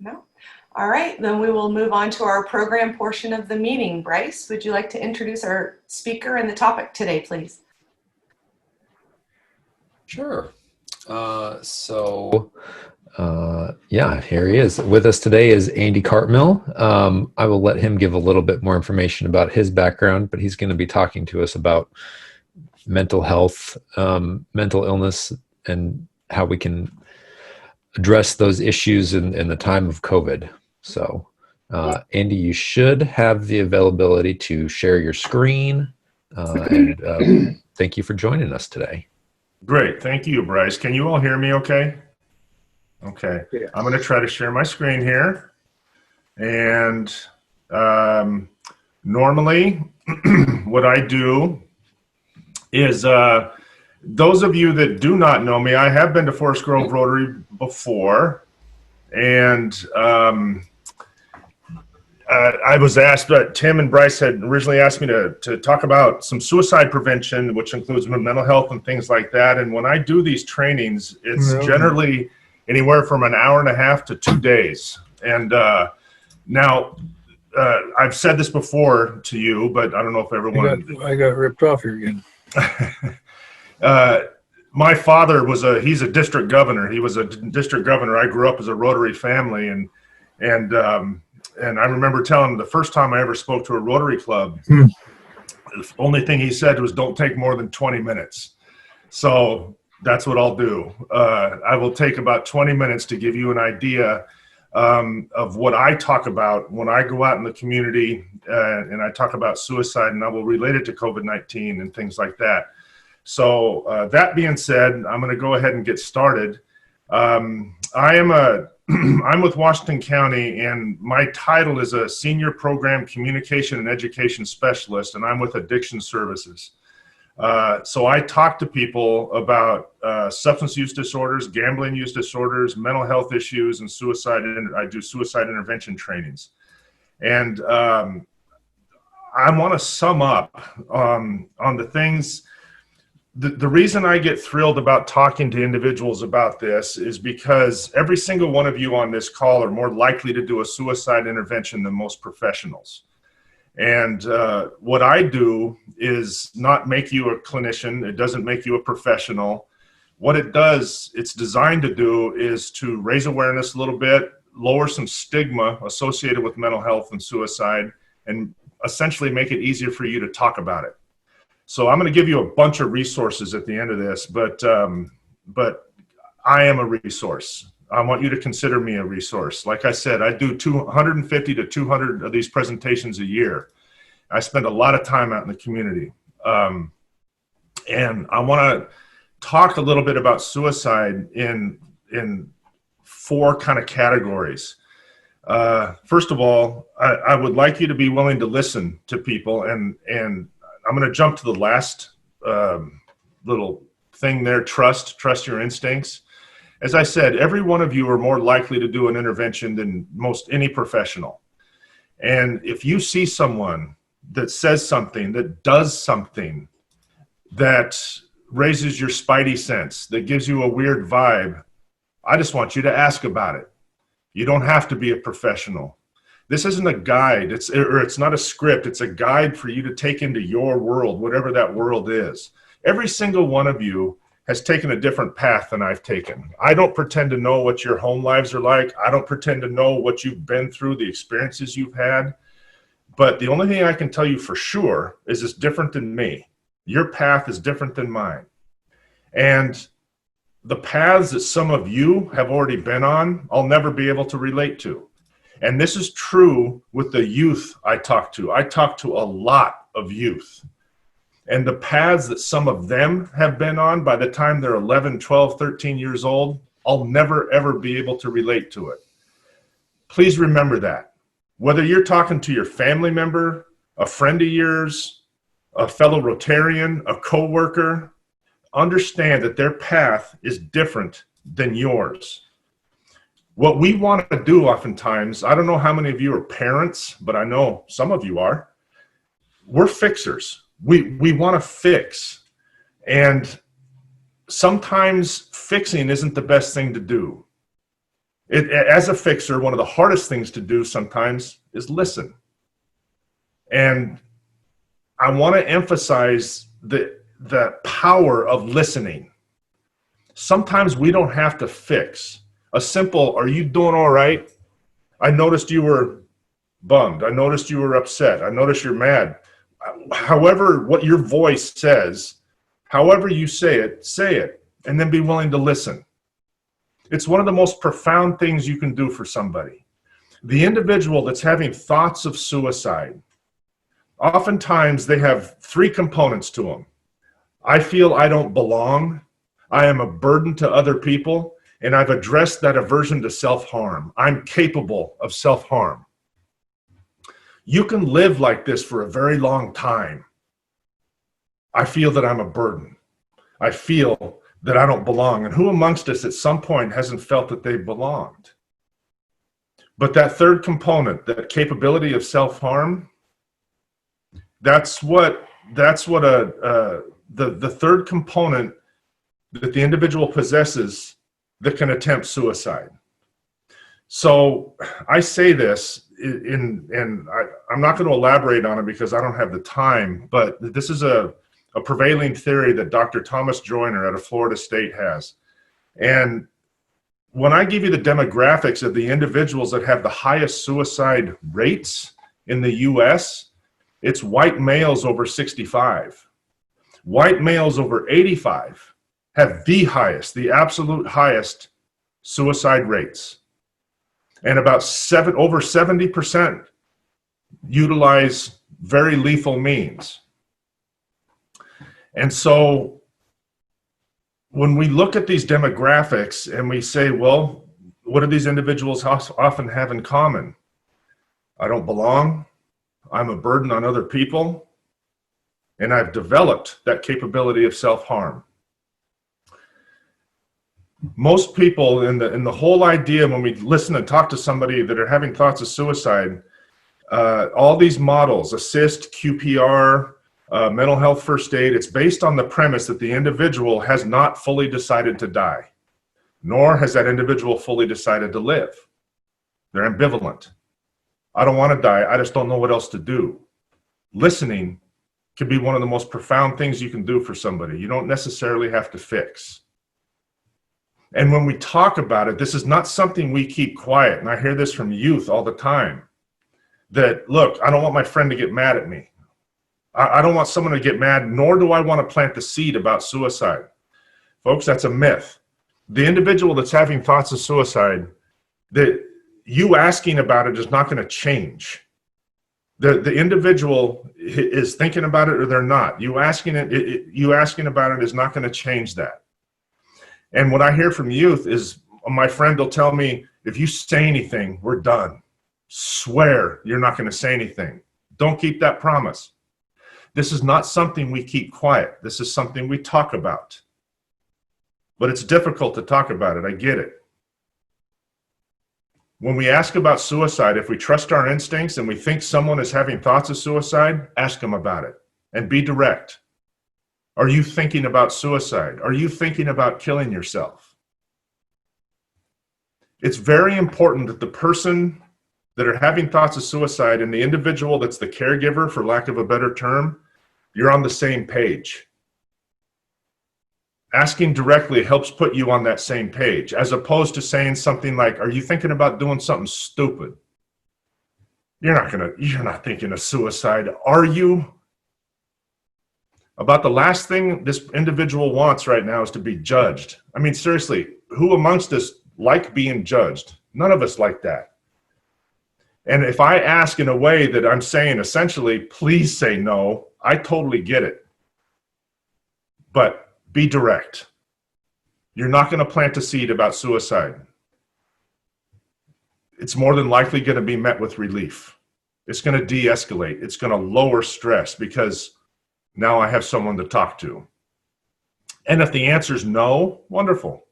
No? All right, then we will move on to our program portion of the meeting. Bryce, would you like to introduce our speaker and the topic today, please? Sure. Yeah, here he is. With us today is Andy Cartmill. I will let him give a little bit more information about his background, but he's going to be talking to us about mental health, mental illness, and how we can address those issues in the time of COVID. So, Andy, you should have the availability to share your screen, and thank you for joining us today. Great. Thank you, Bryce. Can you all hear me okay? Okay. Yeah. I'm going to try to share my screen here. And normally what I do is, those of you that do not know me, I have been to Forest Grove Rotary before. And I was asked, but Tim and Bryce had originally asked me to talk about some suicide prevention, which includes mental health and things like that. And when I do these trainings, it's generally anywhere from an hour and a half to 2 days. And now, I've said this before to you, but I don't know if everyone... I got ripped off here again. My father he's a district governor. He was a district governor. I grew up as a Rotary family, and I remember telling him the first time I ever spoke to a Rotary club, the only thing he said was, don't take more than 20 minutes. So that's what I'll do. I will take about 20 minutes to give you an idea of what I talk about when I go out in the community and I talk about suicide, and I will relate it to COVID-19 and things like that. So that being said, I'm going to go ahead and get started. I'm with Washington County, and my title is a Senior Program Communication and Education Specialist, and I'm with Addiction Services. So I talk to people about substance use disorders, gambling use disorders, mental health issues, and suicide. And I do suicide intervention trainings. And I want to sum up on the things. The reason I get thrilled about talking to individuals about this is because every single one of you on this call are more likely to do a suicide intervention than most professionals. And what I do is not make you a clinician. It doesn't make you a professional. What it does, it's designed to do, is to raise awareness a little bit, lower some stigma associated with mental health and suicide, and essentially make it easier for you to talk about it. So I'm going to give you a bunch of resources at the end of this, but I am a resource. I want you to consider me a resource. Like I said, I do 150 to 200 of these presentations a year. I spend a lot of time out in the community. And I want to talk a little bit about suicide in 4 kind of categories. First of all, I would like you to be willing to listen to people, and I'm going to jump to the last little thing there, trust your instincts. As I said, every one of you are more likely to do an intervention than most any professional. And if you see someone that says something, that does something that raises your spidey sense, that gives you a weird vibe, I just want you to ask about it. You don't have to be a professional. This isn't a guide, it's not a script, it's a guide for you to take into your world, whatever that world is. Every single one of you has taken a different path than I've taken. I don't pretend to know what your home lives are like. I don't pretend to know what you've been through, the experiences you've had. But the only thing I can tell you for sure is it's different than me. Your path is different than mine. And the paths that some of you have already been on, I'll never be able to relate to. And this is true with the youth I talk to. I talk to a lot of youth. And the paths that some of them have been on by the time they're 11, 12, 13 years old, I'll never, ever be able to relate to it. Please remember that. Whether you're talking to your family member, a friend of yours, a fellow Rotarian, a coworker, understand that their path is different than yours. What we want to do oftentimes, I don't know how many of you are parents, but I know some of you are. We're fixers. We want to fix. And sometimes fixing isn't the best thing to do. As a fixer, one of the hardest things to do sometimes is listen. And I want to emphasize the power of listening. Sometimes we don't have to fix. A simple, are you doing all right? I noticed you were bummed. I noticed you were upset. I noticed you're mad. However, what your voice says, however you say it, and then be willing to listen. It's one of the most profound things you can do for somebody. The individual that's having thoughts of suicide, oftentimes they have three components to them. I feel I don't belong. I am a burden to other people, and I've addressed that aversion to self-harm. I'm capable of self-harm. You can live like this for a very long time. I feel that I'm a burden. I feel that I don't belong. And who amongst us at some point hasn't felt that they've belonged? But that third component, that capability of self-harm, that's what the third component that the individual possesses that can attempt suicide. So I say this and I'm not going to elaborate on it because I don't have the time, but this is a prevailing theory that Dr. Thomas Joyner out of Florida State has. And when I give you the demographics of the individuals that have the highest suicide rates in the US, it's white males over 65. White males over 85 have the highest, the absolute highest suicide rates. And about over 70% utilize very lethal means. And so when we look at these demographics and we say, well, what do these individuals often have in common? I don't belong. I'm a burden on other people. And I've developed that capability of self-harm. Most people in the whole idea when we listen and talk to somebody that are having thoughts of suicide, all these models, assist, QPR, mental health first aid, it's based on the premise that the individual has not fully decided to die, nor has that individual fully decided to live. They're ambivalent. I don't want to die. I just don't know what else to do. Listening can be one of the most profound things you can do for somebody. You don't necessarily have to fix. And when we talk about it, this is not something we keep quiet. And I hear this from youth all the time. That, look, I don't want my friend to get mad at me. I don't want someone to get mad, nor do I want to plant the seed about suicide. Folks, that's a myth. The individual that's having thoughts of suicide, that you asking about it is not going to change. The individual is thinking about it or they're not. You asking about it is not going to change that. And what I hear from youth is my friend will tell me, if you say anything, we're done. Swear you're not going to say anything. Don't keep that promise. This is not something we keep quiet. This is something we talk about. But it's difficult to talk about it. I get it. When we ask about suicide, if we trust our instincts and we think someone is having thoughts of suicide, ask them about it and be direct. Are you thinking about suicide? Are you thinking about killing yourself? It's very important that the person that are having thoughts of suicide and the individual that's the caregiver, for lack of a better term, you're on the same page. Asking directly helps put you on that same page, as opposed to saying something like, are you thinking about doing something stupid? You're not thinking of suicide, are you? About the last thing this individual wants right now is to be judged. I mean, seriously, who amongst us like being judged? None of us like that. And if I ask in a way that I'm saying essentially, please say no, I totally get it. But be direct. You're not going to plant a seed about suicide. It's more than likely going to be met with relief. It's going to de-escalate. It's going to lower stress because now I have someone to talk to. And if the answer is no, wonderful.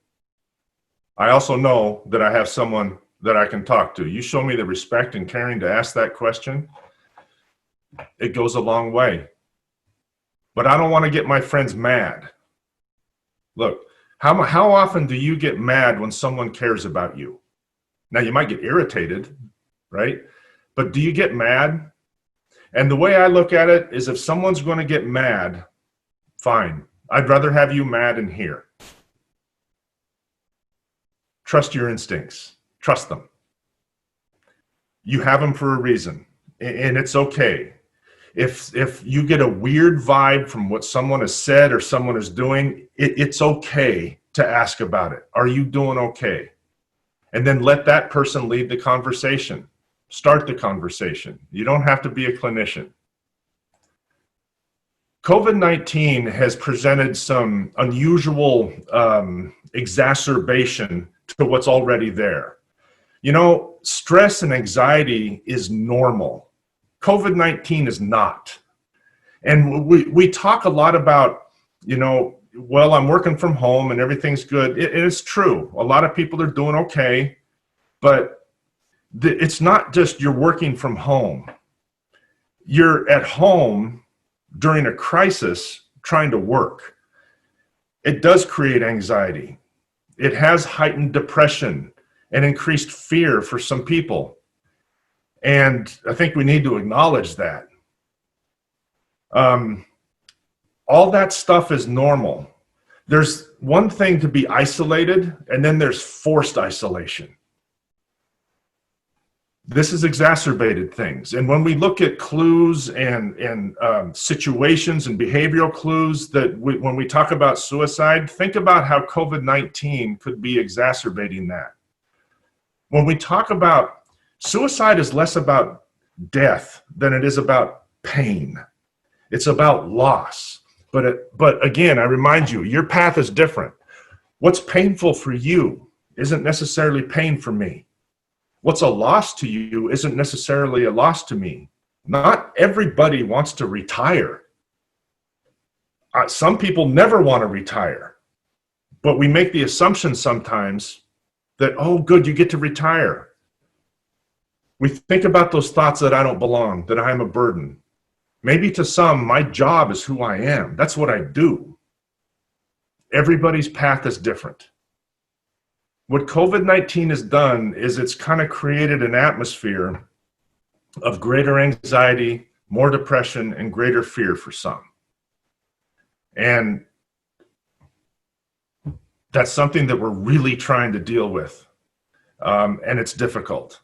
I also know that I have someone that I can talk to. You show me the respect and caring to ask that question, it goes a long way. But I don't want to get my friends mad. Look, how often do you get mad when someone cares about you? Now, you might get irritated, right? But do you get mad? And the way I look at it is, if someone's going to get mad, fine. I'd rather have you mad in here. Trust your instincts. Trust them. You have them for a reason, and it's okay. If you get a weird vibe from what someone has said or someone is doing, it's okay to ask about it. Are you doing okay? And then let that person lead the conversation. Start the conversation. You don't have to be a clinician. COVID-19 has presented some unusual exacerbation to what's already there. You know, stress and anxiety is normal. COVID-19 is not. And we talk a lot about, you know, well, I'm working from home and everything's good. It is true. A lot of people are doing okay, but it's not just you're working from home. You're at home during a crisis trying to work. It does create anxiety. It has heightened depression and increased fear for some people. And I think we need to acknowledge that. All that stuff is normal. There's one thing to be isolated, and then there's forced isolation. This has exacerbated things. And when we look at clues and situations and behavioral clues when we talk about suicide, think about how COVID-19 could be exacerbating that. When we talk about suicide, is less about death than it is about pain. It's about loss. But again, I remind you, your path is different. What's painful for you isn't necessarily pain for me. What's a loss to you isn't necessarily a loss to me. Not everybody wants to retire. Some people never want to retire. But we make the assumption sometimes that, oh, good, you get to retire. We think about those thoughts that I don't belong, that I am a burden. Maybe to some, my job is who I am. That's what I do. Everybody's path is different. What COVID-19 has done is it's kind of created an atmosphere of greater anxiety, more depression, and greater fear for some. And that's something that we're really trying to deal with. And it's difficult.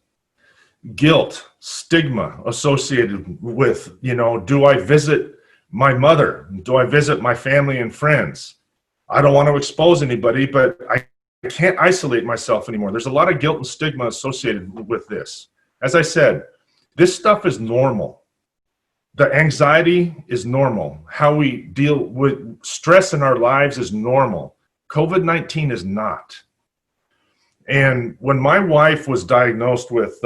Guilt, stigma associated with, you know, do I visit my mother? Do I visit my family and friends? I don't want to expose anybody, but I can't isolate myself anymore. There's a lot of guilt and stigma associated with this. As I said, this stuff is normal. The anxiety is normal. How we deal with stress in our lives is normal. COVID-19 is not. And when my wife was diagnosed with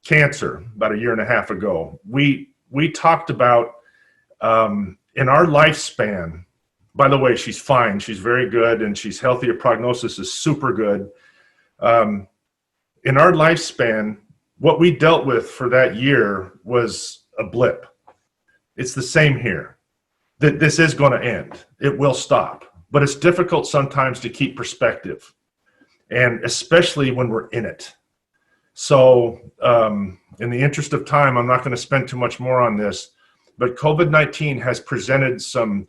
cancer about 1.5 years ago, we talked about in our lifespan. By the way, she's fine. She's very good, and she's healthy. Her prognosis is super good. In our lifespan, what we dealt with for that year was a blip. It's the same here. That this is going to end. It will stop. But it's difficult sometimes to keep perspective, and especially when we're in it. So in the interest of time, I'm not going to spend too much more on this, but COVID-19 has presented some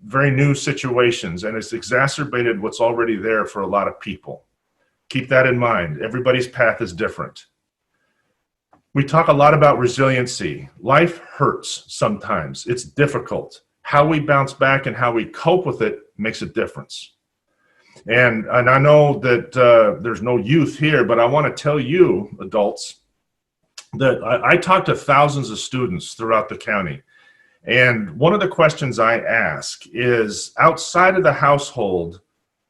very new situations, and it's exacerbated what's already there for a lot of people. Keep that in mind. Everybody's path is different. We talk a lot about resiliency. Life hurts sometimes. It's difficult. How we bounce back and how we cope with it makes a difference. And I know that there's no youth here, but I want to tell you, adults, that I talk to thousands of students throughout the county. And one of the questions I ask is, outside of the household,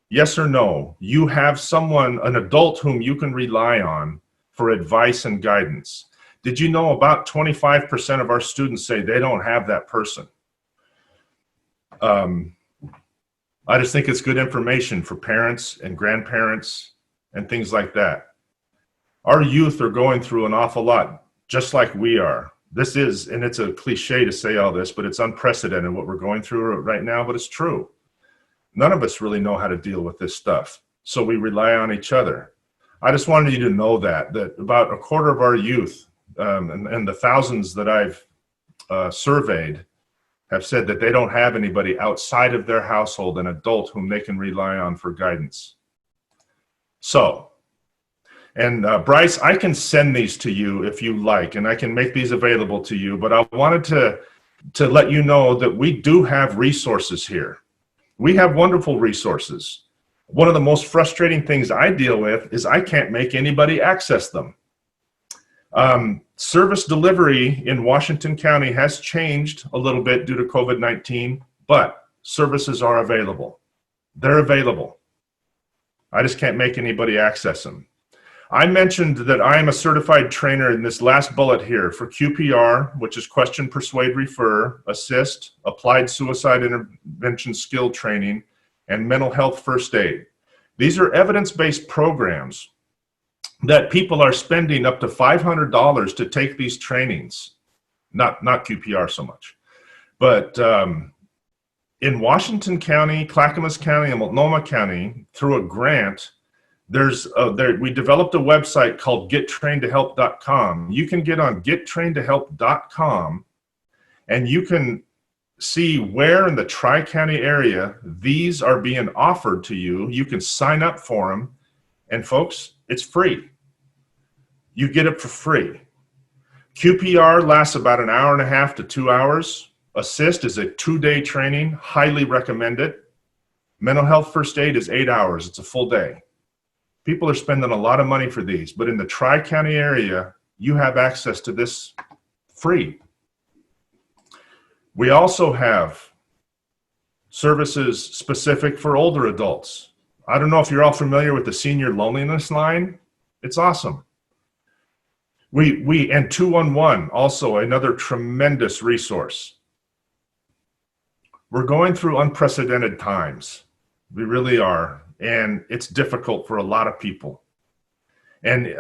yes or no, you have someone, an adult whom you can rely on for advice and guidance. Did you know about 25% of our students say they don't have that person? I just think it's good information for parents and grandparents and things like that. Our youth are going through an awful lot, just like we are. This is, and it's a cliche to say all this, but it's unprecedented what we're going through right now, but it's true. None of us really know how to deal with this stuff, so we rely on each other. I just wanted you to know that about a quarter of our youth and the thousands that I've surveyed have said that they don't have anybody outside of their household, an adult whom they can rely on for guidance. So, and Bryce, I can send these to you if you like, and I can make these available to you, but I wanted to let you know that we do have resources here. We have wonderful resources. One of the most frustrating things I deal with is I can't make anybody access them. Service delivery in Washington County has changed a little bit due to COVID-19, but services are available. They're available. I just can't make anybody access them. I mentioned that I am a certified trainer in this last bullet here for QPR, which is question, persuade, refer, assist, applied suicide intervention skill training, and mental health first aid. These are evidence-based programs that people are spending up to $500 to take these trainings. Not QPR so much. But in Washington County, Clackamas County, and Multnomah County, through a grant, we developed a website called gettrainedtohelp.com. You can get on gettrainedtohelp.com and you can see where in the Tri-County area these are being offered to you. You can sign up for them. And folks, it's free. You get it for free. QPR lasts about an hour and a half to 2 hours. Assist is a 2-day training, highly recommend it. Mental health first aid is 8 hours, it's a full day. People are spending a lot of money for these, but in the Tri-County area, you have access to this free. We also have services specific for older adults. I don't know if you're all familiar with the Senior Loneliness Line. It's awesome. And 211, also another tremendous resource. We're going through unprecedented times. We really are. And it's difficult for a lot of people. And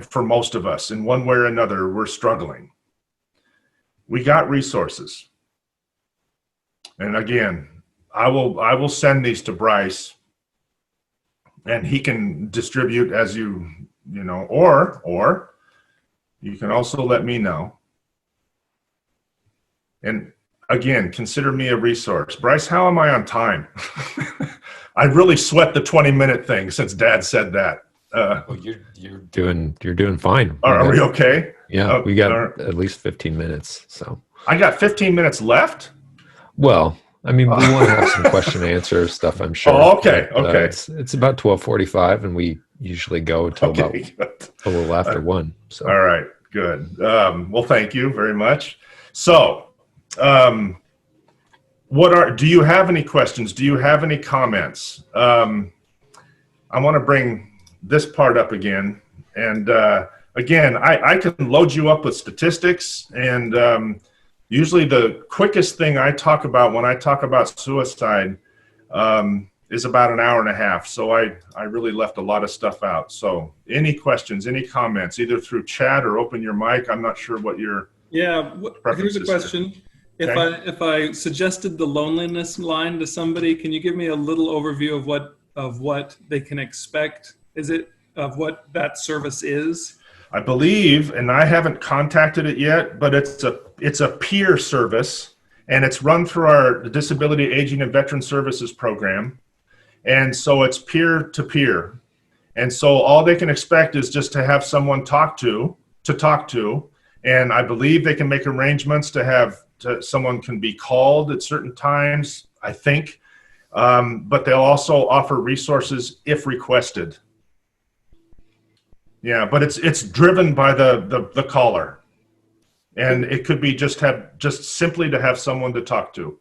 for most of us, in one way or another, we're struggling. We got resources. And again, I will send these to Bryce and he can distribute as you know, or you can also let me know. And again, consider me a resource. Bryce, how am I on time? I really sweat the 20-minute thing since Dad said that. Well, you're doing fine. Are we okay? Yeah, we got at least 15 minutes. So I got 15 minutes left. Well, I mean, we want to have some question and answer stuff, I'm sure. Oh, okay, but, okay. It's about 12:45, and we usually go until about a little after 1. So all right, good. Well, thank you very much. So, do you have any questions? Do you have any comments? I want to bring this part up again. And again, I can load you up with statistics. And usually the quickest thing I talk about when I talk about suicide is about an hour and a half. So I really left a lot of stuff out. So any questions, any comments, either through chat or open your mic. I'm not sure what your Here's a question. Okay. If I suggested the loneliness line to somebody, can you give me a little overview of what they can expect? Is it of what that service is? I believe, and I haven't contacted it yet, but it's a peer service, and it's run through our Disability, Aging, and Veteran Services program. And so it's peer to peer. And so all they can expect is just to have someone talk to. And I believe they can make arrangements someone can be called at certain times, I think. But they'll also offer resources if requested. Yeah, but it's driven by the caller. And it could be just simply to have someone to talk to.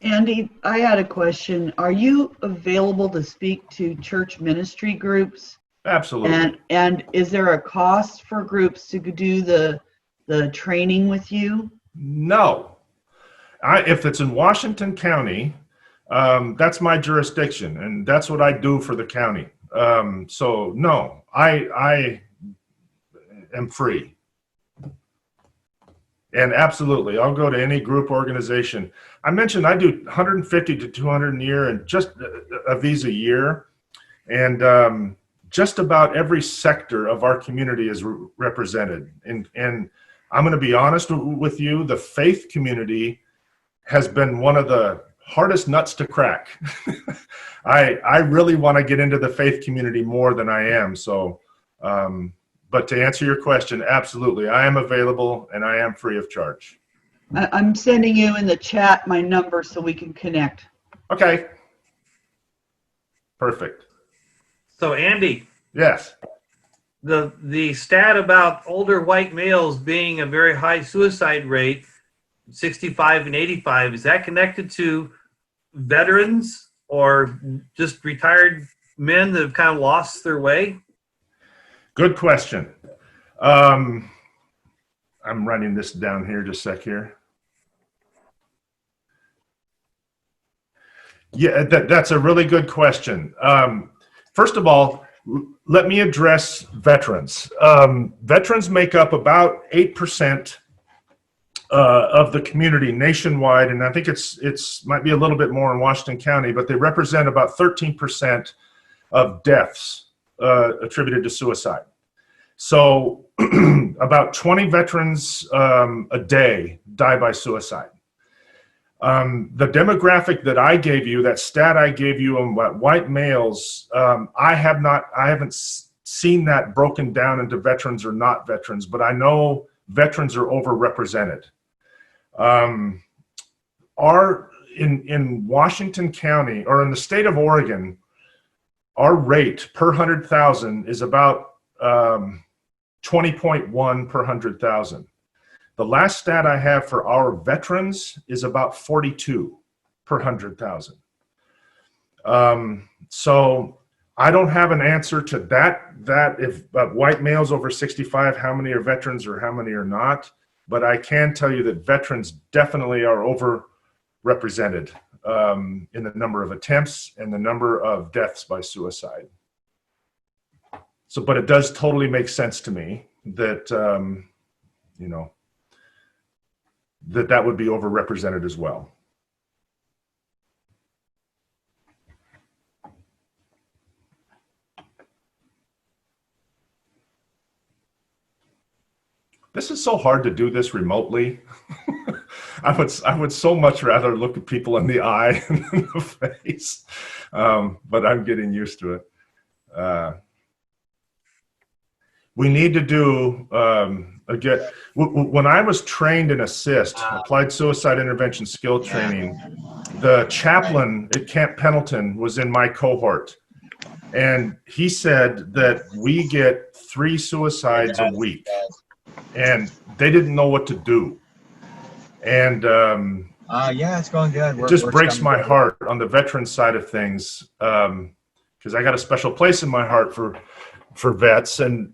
Andy, I had a question. Are you available to speak to church ministry groups? Absolutely. And is there a cost for groups to do the training with you? No. If it's in Washington County, that's my jurisdiction, and that's what I do for the county. So no, I am free. And absolutely, I'll go to any group organization. I mentioned I do 150 to 200 a year, and just of these a year. And just about every sector of our community is represented. And I'm going to be honest with you, the faith community has been one of the hardest nuts to crack. I really want to get into the faith community more than I am. So, but to answer your question, absolutely, I am available and I am free of charge. I'm sending you in the chat my number so we can connect. Okay. Perfect. So Andy, Yes. the stat about older white males being a very high suicide rate, 65 and 85, is that connected to veterans or just retired men that have kind of lost their way? Good question. I'm writing this down here just a sec here. Yeah, that's a really good question. First of all, let me address veterans. Veterans make up about 8% of the community nationwide, and I think it's might be a little bit more in Washington County, but they represent about 13% of deaths attributed to suicide. So about 20 veterans a day die by suicide. The demographic that I gave you, that stat I gave you on what white males, I haven't seen that broken down into veterans or not veterans, but I know veterans are overrepresented. In Washington County, or in the state of Oregon, our rate per 100,000 is about 20.1 per 100,000. The last stat I have for our veterans is about 42 per 100,000. So I don't have an answer to that if white males over 65, how many are veterans or how many are not. But I can tell you that veterans definitely are overrepresented in the number of attempts and the number of deaths by suicide. So, but it does totally make sense to me that, that would be overrepresented as well. This is so hard to do this remotely. I would so much rather look at people in the eye and in the face, but I'm getting used to it. We need to do, again, when I was trained in ASSIST, Applied Suicide Intervention Skill Training, the chaplain at Camp Pendleton was in my cohort. And he said that we get 3 suicides a week. And they didn't know what to do. And yeah, it's going good. It just breaks my heart on the veteran side of things, because I got a special place in my heart for vets, and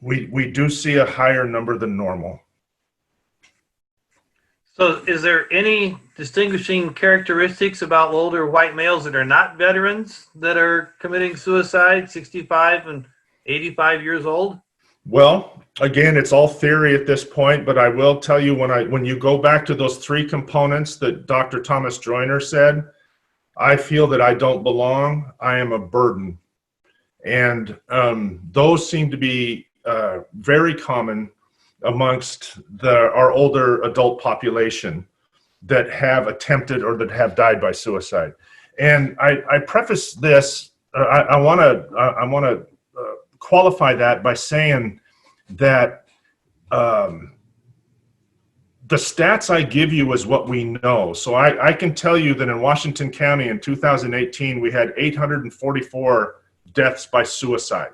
we do see a higher number than normal. So is there any distinguishing characteristics about older white males that are not veterans that are committing suicide, 65 and 85 years old? Well, again, it's all theory at this point, but I will tell you, when you go back to those 3 components that Dr. Thomas Joyner said, I feel that I don't belong. I am a burden. And those seem to be very common amongst our older adult population that have attempted or that have died by suicide. And I preface this, I want to qualify that by saying that the stats I give you is what we know. So I can tell you that in Washington County in 2018, we had 844 deaths by suicide.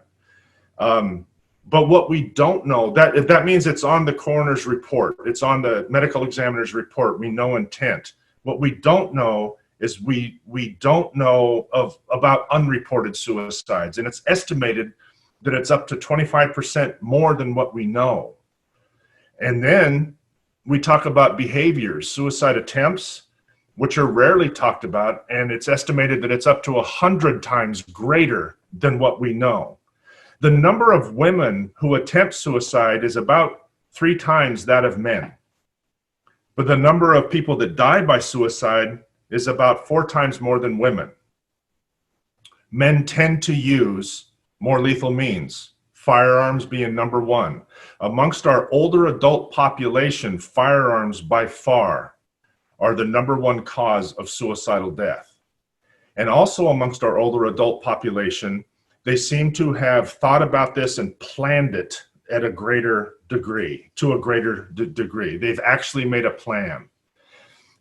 But what we don't know, that means it's on the coroner's report. It's on the medical examiner's report. We know intent. What we don't know is we don't know about unreported suicides. And it's estimated that it's up to 25% more than what we know. And then we talk about behaviors, suicide attempts, which are rarely talked about, and it's estimated that it's up to 100 times greater than what we know. The number of women who attempt suicide is about 3 times that of men. But the number of people that die by suicide is about 4 times more than women. Men tend to use more lethal means, firearms being number 1. Amongst our older adult population, firearms by far are the number 1 cause of suicidal death. And also amongst our older adult population, they seem to have thought about this and planned it at a greater degree, to a greater degree. They've actually made a plan.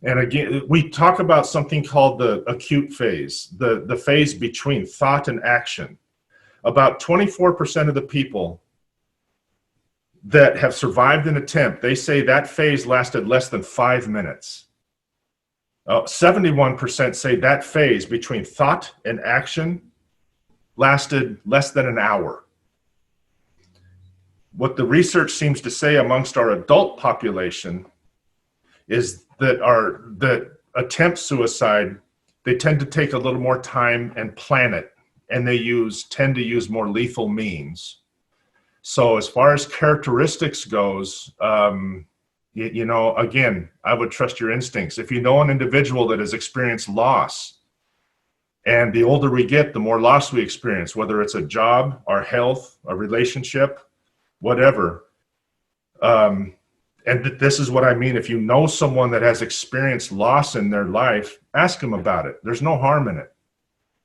And again, we talk about something called the acute phase, the phase between thought and action. About 24% of the people that have survived an attempt, they say that phase lasted less than 5 minutes. 71% say that phase between thought and action lasted less than an hour. What the research seems to say amongst our adult population is that attempt suicide, they tend to take a little more time and plan it, and they tend to use more lethal means. So as far as characteristics goes, you know, again, I would trust your instincts. If you know an individual that has experienced loss, and the older we get, the more loss we experience, whether it's a job, our health, a relationship, whatever. And this is what I mean. If you know someone that has experienced loss in their life, ask them about it. There's no harm in it.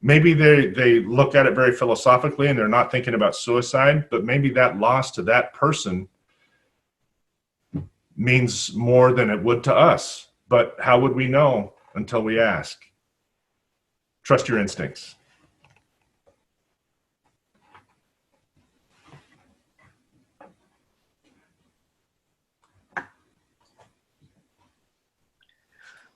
Maybe they look at it very philosophically and they're not thinking about suicide, but maybe that loss to that person means more than it would to us. But how would we know until we ask? Trust your instincts.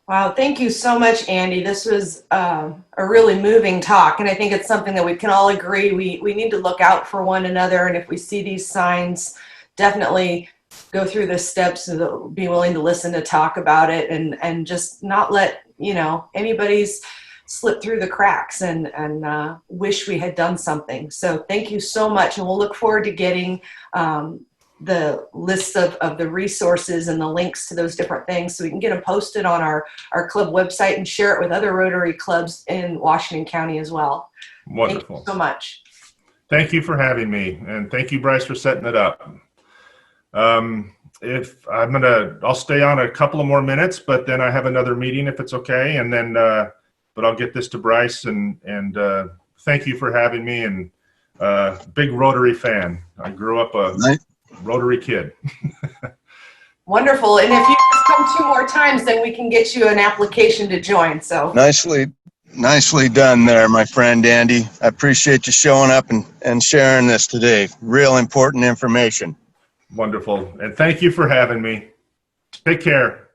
Wow, thank you so much, Andy. This was a really moving talk, and I think it's something that we can all agree we need to look out for one another, and if we see these signs, definitely go through the steps to be willing to listen, to talk about it, and just not let, you know, anybody's slip through the cracks and wish we had done something. So thank you so much, and we'll look forward to getting the list of the resources and the links to those different things so we can get them posted on our club website and share it with other Rotary clubs in Washington County as well. Wonderful. Thank you so much. Thank you for having me, and thank you, Bryce, for setting it up. I'll stay on a couple of more minutes, but then I have another meeting if it's okay, and then but I'll get this to Bryce, and thank you for having me, and big Rotary fan. I grew up a Rotary kid. Wonderful. And if you just come 2 more times, then we can get you an application to join. So Nicely done there, my friend Andy. I appreciate you showing up and sharing this today. Real important information. Wonderful. And thank you for having me. Take care.